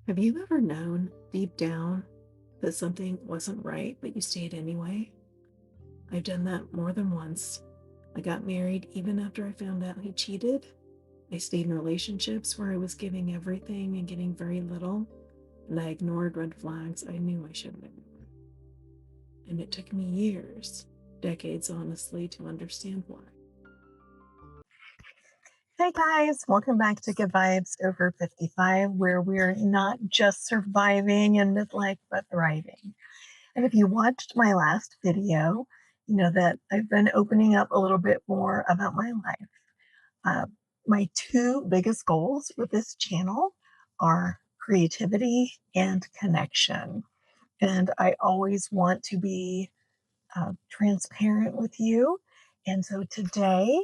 Have you ever known deep down that something wasn't right, but you stayed anyway? I've done that more than once. I got married even after I found out he cheated. I stayed in relationships where I was giving everything and getting very little, and I ignored red flags I knew I shouldn't ignore. And it took me years, decades honestly, to understand why. Hey guys, welcome back to Good Vibes Over 55, where we're not just surviving in midlife, but thriving. And if you watched my last video, you know that I've been opening up a little bit more about my life. Uh, my two biggest goals with this channel are creativity and connection. And I always want to be transparent with you. And so today,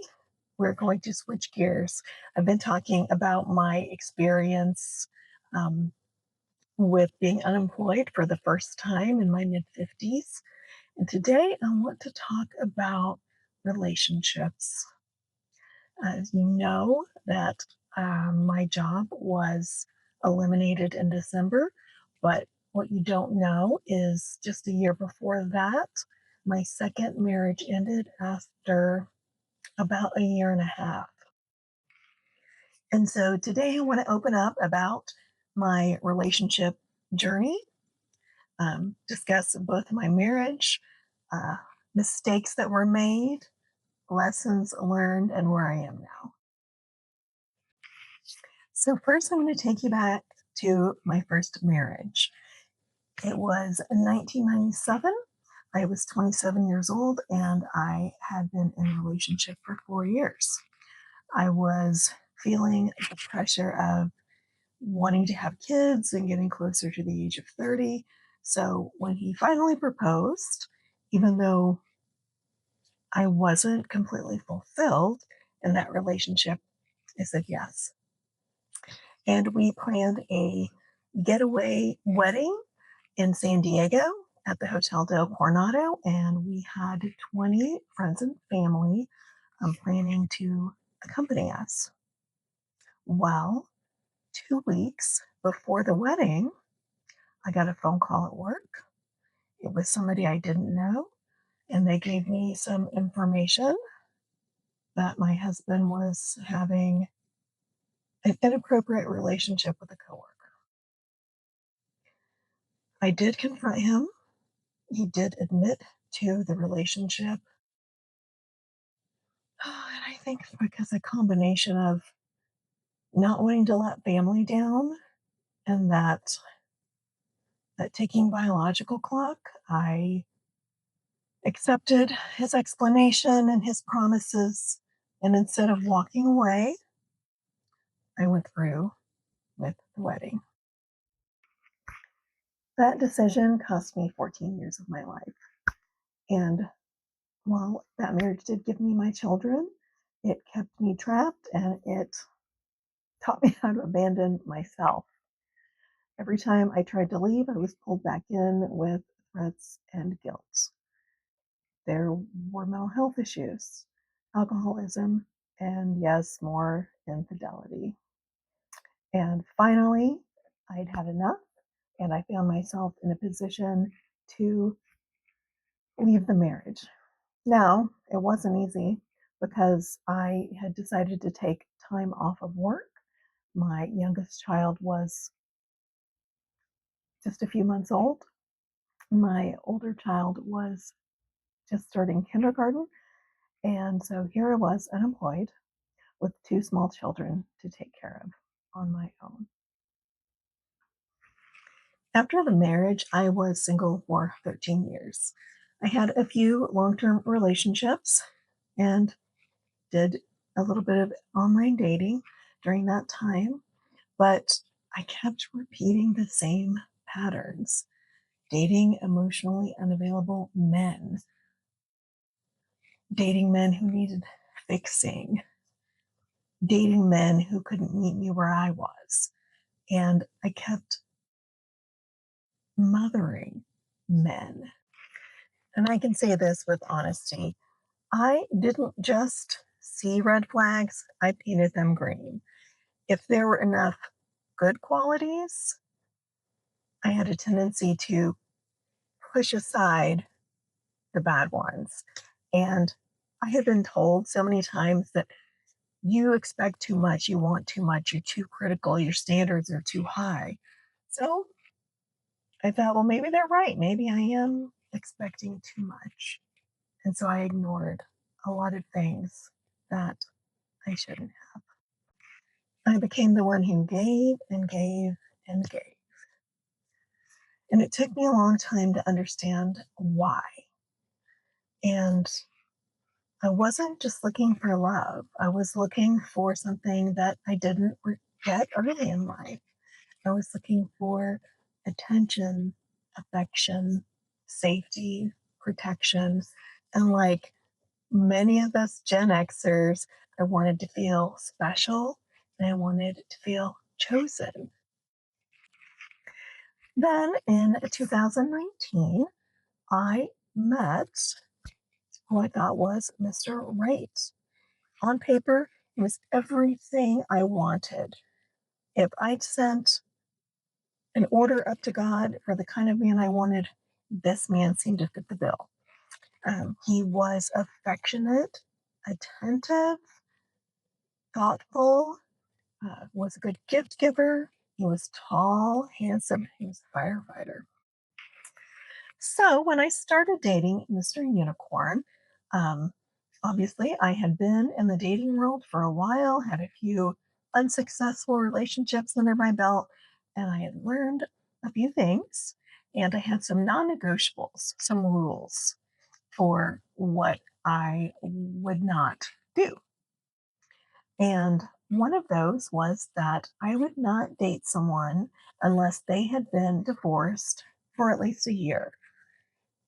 we're going to switch gears. I've been talking about my experience um, with being unemployed for the first time in my mid 50s. And today I want to talk about relationships. As you know, that my job was eliminated in December, but what you don't know is just a year before that, my second marriage ended after about a year and a half. And so today I want to open up about my relationship journey, discuss both my marriage, uh, mistakes that were made, lessons learned, and where I am now. So, first, I'm going to take you back to my first marriage. It was in 1997. I was 27 years old and I had been in a relationship for 4 years. I was feeling the pressure of wanting to have kids and getting closer to the age of 30. So when he finally proposed, even though I wasn't completely fulfilled in that relationship, I said yes. And we planned a getaway wedding in San Diego at the Hotel del Coronado. And we had 20 friends and family planning to accompany us. Well, 2 weeks before the wedding, I got a phone call at work. It was somebody I didn't know, and they gave me some information that my husband was having an inappropriate relationship with a coworker. I did confront him. He did admit to the relationship. And I think because a combination of not wanting to let family down and that ticking biological clock, I accepted his explanation and his promises. And instead of walking away, I went through with the wedding. That decision cost me 14 years of my life. And while that marriage did give me my children, it kept me trapped and it taught me how to abandon myself. Every time I tried to leave, I was pulled back in with threats and guilt. There were mental health issues, alcoholism, and yes, more infidelity. And finally, I'd had enough and I found myself in a position to leave the marriage. Now, it wasn't easy because I had decided to take time off of work. My youngest child was just a few months old. My older child was just starting kindergarten. And so here I was unemployed with two small children to take care of on my own. After the marriage, I was single for 13 years. I had a few long term relationships and did a little bit of online dating during that time, but I kept repeating the same patterns, dating emotionally unavailable men, dating men who needed fixing, dating men who couldn't meet me where I was. And I kept mothering men. And I can say this with honesty, I didn't just see red flags, I painted them green. If there were enough good qualities, I had a tendency to push aside the bad ones. And I had been told so many times that you expect too much, you want too much, you're too critical, your standards are too high. So I thought, well, maybe they're right. Maybe I am expecting too much. And so I ignored a lot of things that I shouldn't have. I became the one who gave and gave and gave. And it took me a long time to understand why. And I wasn't just looking for love, I was looking for something that I didn't get early in life. I was looking for attention, affection, safety, protection. And like many of us Gen Xers, I wanted to feel special and I wanted to feel chosen. Then in 2019, I met who I thought was Mr. Right. On paper, it was everything I wanted. If I'd sent an order up to God for the kind of man I wanted, this man seemed to fit the bill. He was affectionate, attentive, thoughtful, was a good gift giver. He was tall, handsome. He was a firefighter. So when I started dating Mr. Unicorn, um, obviously I had been in the dating world for a while, had a few unsuccessful relationships under my belt, and I had learned a few things. And I had some non negotiables, some rules for what I would not do. And one of those was that I would not date someone unless they had been divorced for at least a year.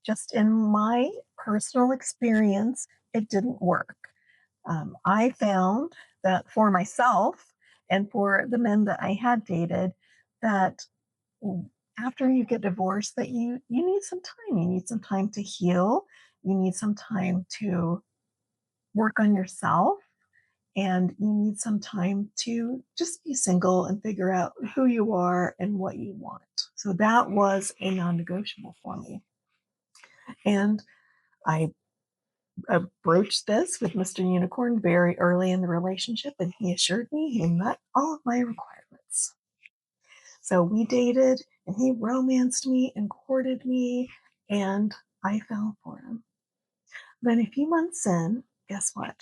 Just in my personal experience, it didn't work. I found that for myself and for the men that I had dated, that after you get divorced, that you need some time. You need some time to heal. You need some time to work on yourself, and you need some time to just be single and figure out who you are and what you want. So that was a non-negotiable for me. And I broached this with Mr. Unicorn very early in the relationship, and he assured me he met all of my requirements. So we dated, and he romanced me and courted me, and I fell for him. Then a few months in, guess what?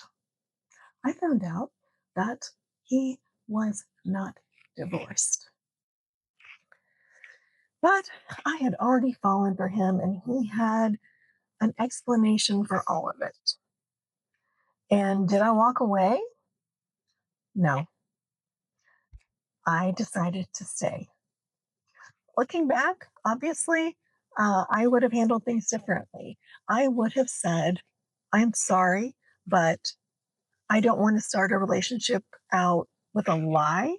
I found out that he was not divorced. But I had already fallen for him, and he had an explanation for all of it. And did I walk away? No, I decided to stay. Looking back, obviously, I would have handled things differently. I would have said, I'm sorry, but I don't want to start a relationship out with a lie,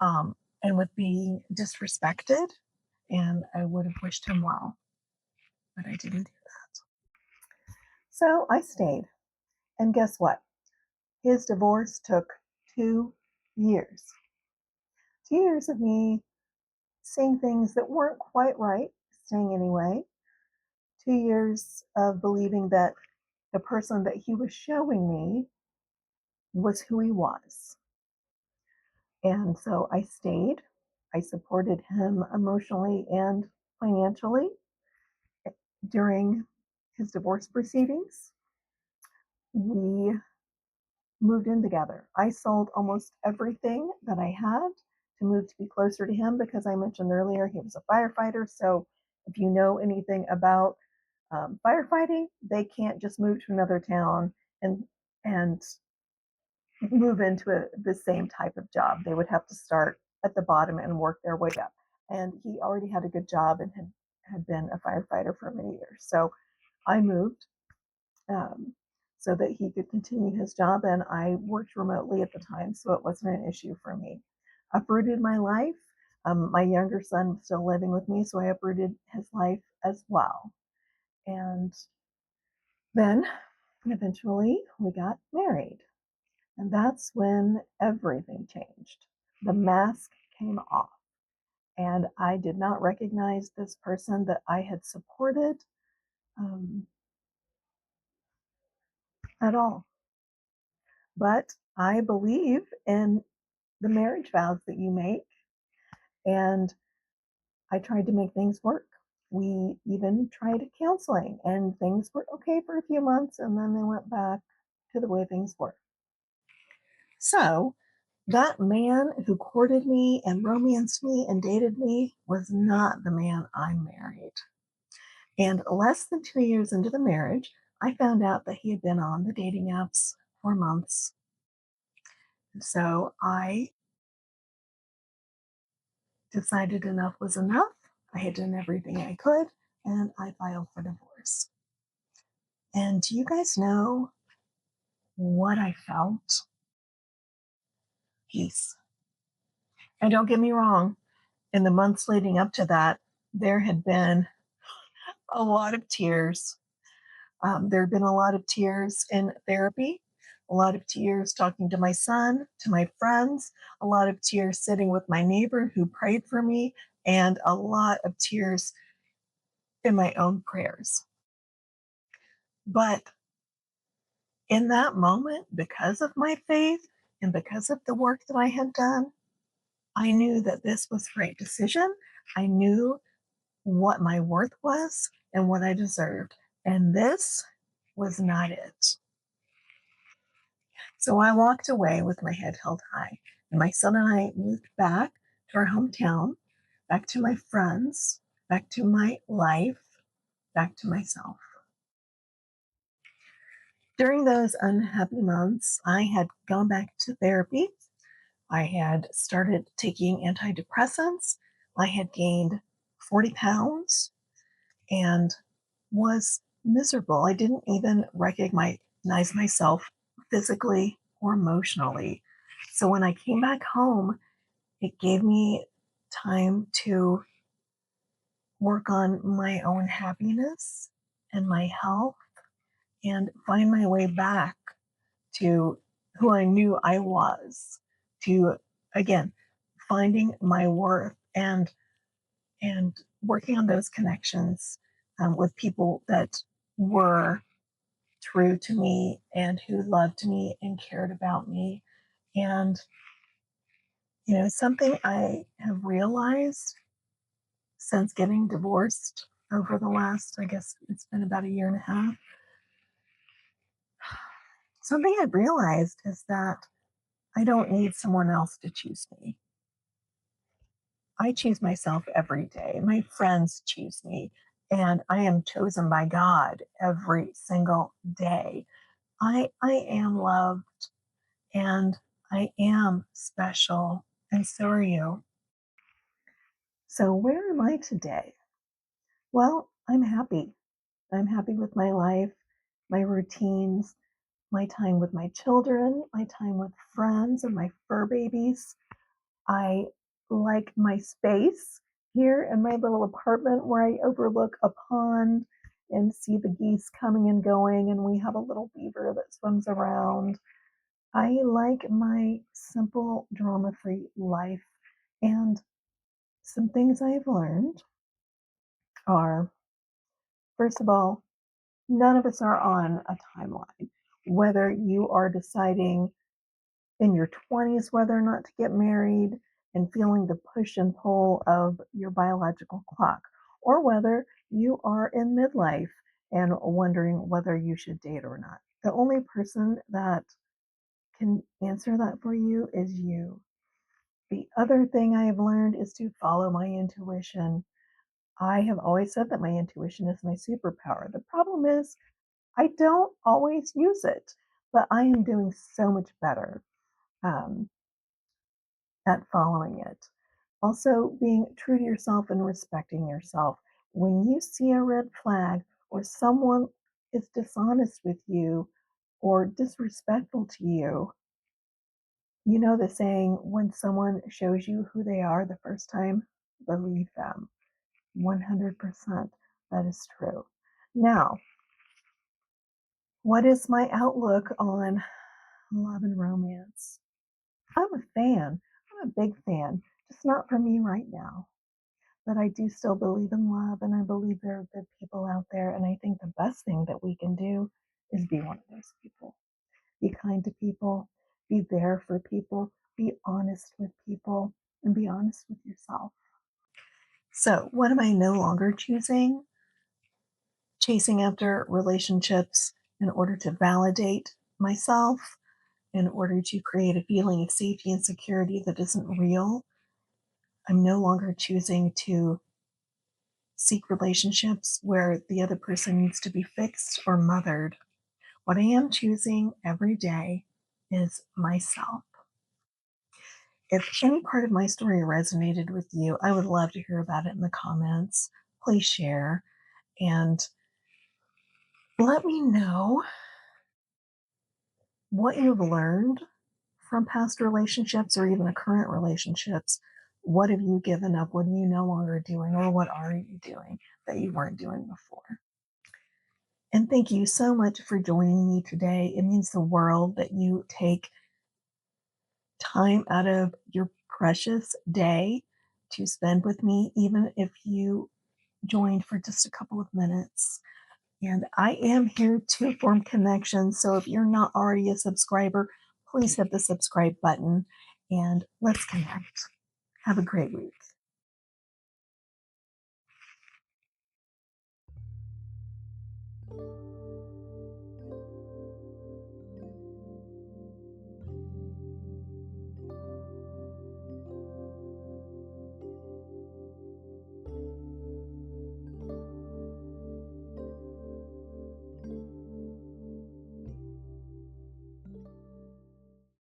and with being disrespected. And I would have wished him well, but I didn't do that. So I stayed. And guess what? His divorce took 2 years. 2 years of me seeing things that weren't quite right, staying anyway. 2 years of believing that the person that he was showing me was who he was. And so I stayed. I supported him emotionally and financially during his divorce proceedings. We moved in together. I sold almost everything that I had to move to be closer to him because I mentioned earlier he was a firefighter. So if you know anything about firefighting, they can't just move to another town and move into the same type of job. They would have to start at the bottom and work their way up. And he already had a good job and had been a firefighter for many years. So I moved, um, so that he could continue his job. And I worked remotely at the time, so it wasn't an issue for me. Uprooted my life. My younger son was still living with me, so I uprooted his life as well. And then eventually we got married. And that's when everything changed. The mask came off. And I did not recognize this person that I had supported um, at all. But I believe in the marriage vows that you make, and I tried to make things work. We even tried counseling, and things were okay for a few months, and then they went back to the way things were. So, that man who courted me and romanced me and dated me was not the man I married. And less than 2 years into the marriage, I found out that he had been on the dating apps for months. So I decided enough was enough. I had done everything I could, and I filed for divorce. And do you guys know what I felt? Peace. And don't get me wrong, in the months leading up to that, there had been a lot of tears. There had been a lot of tears in therapy, a lot of tears talking to my son, to my friends, a lot of tears sitting with my neighbor who prayed for me, and a lot of tears in my own prayers. But in that moment, because of my faith and because of the work that I had done, I knew that this was the right decision. I knew what my worth was and what I deserved. And this was not it. So I walked away with my head held high. And my son and I moved back to our hometown, back to my friends, back to my life, back to myself. During those unhappy months, I had gone back to therapy. I had started taking antidepressants. I had gained 40 pounds and was miserable. I didn't even recognize myself physically or emotionally. So when I came back home, it gave me time to work on my own happiness and my health and find my way back to who I knew I was, to again finding my worth and working on those connections with people that were true to me and who loved me and cared about me. And something I have realized since getting divorced over the last, I guess it's been about a year and a half. Something I've realized is that I don't need someone else to choose me. I choose myself every day. My friends choose me, and I am chosen by God every single day. I am loved and I am special, and so are you. So, where am I today? Well, I'm happy. I'm happy with my life, my routines, my time with my children, my time with friends and my fur babies. I like my space here in my little apartment where I overlook a pond and see the geese coming and going, and we have a little beaver that swims around. I like my simple, drama free life. And some things I've learned are first of all, none of us are on a timeline. Whether you are deciding in your 20s whether or not to get married and feeling the push and pull of your biological clock, or whether you are in midlife and wondering whether you should date or not. The only person that can answer that for you is you. The other thing I have learned is to follow my intuition. I have always said that my intuition is my superpower. The problem is, I don't always use it, but I am doing so much better um, at following it. Also, being true to yourself and respecting yourself. When you see a red flag or someone is dishonest with you or disrespectful to you, you know the saying, when someone shows you who they are the first time, believe them. 100%. That is true. Now, what is my outlook on love and romance? I'm a fan. I'm a big fan, just not for me right now. but I do still believe in love, and I believe there are good people out there. And I think the best thing that we can do is be one of those people. Be kind to people, be there for people, be honest with people, and be honest with yourself. So, what am I no longer choosing? Chasing after relationships in order to validate myself, in order to create a feeling of safety and security that isn't real. I'm no longer choosing to seek relationships where the other person needs to be fixed or mothered. What I am choosing every day is myself. If any part of my story resonated with you, I would love to hear about it in the comments. Please share and let me know what you've learned from past relationships or even current relationships. What have you given up? What are you no longer doing? Or what are you doing that you weren't doing before? And thank you so much for joining me today. It means the world that you take time out of your precious day to spend with me, even if you joined for just a couple of minutes. And I am here to form connections. So if you're not already a subscriber, please hit the subscribe button and let's connect. Have a great week.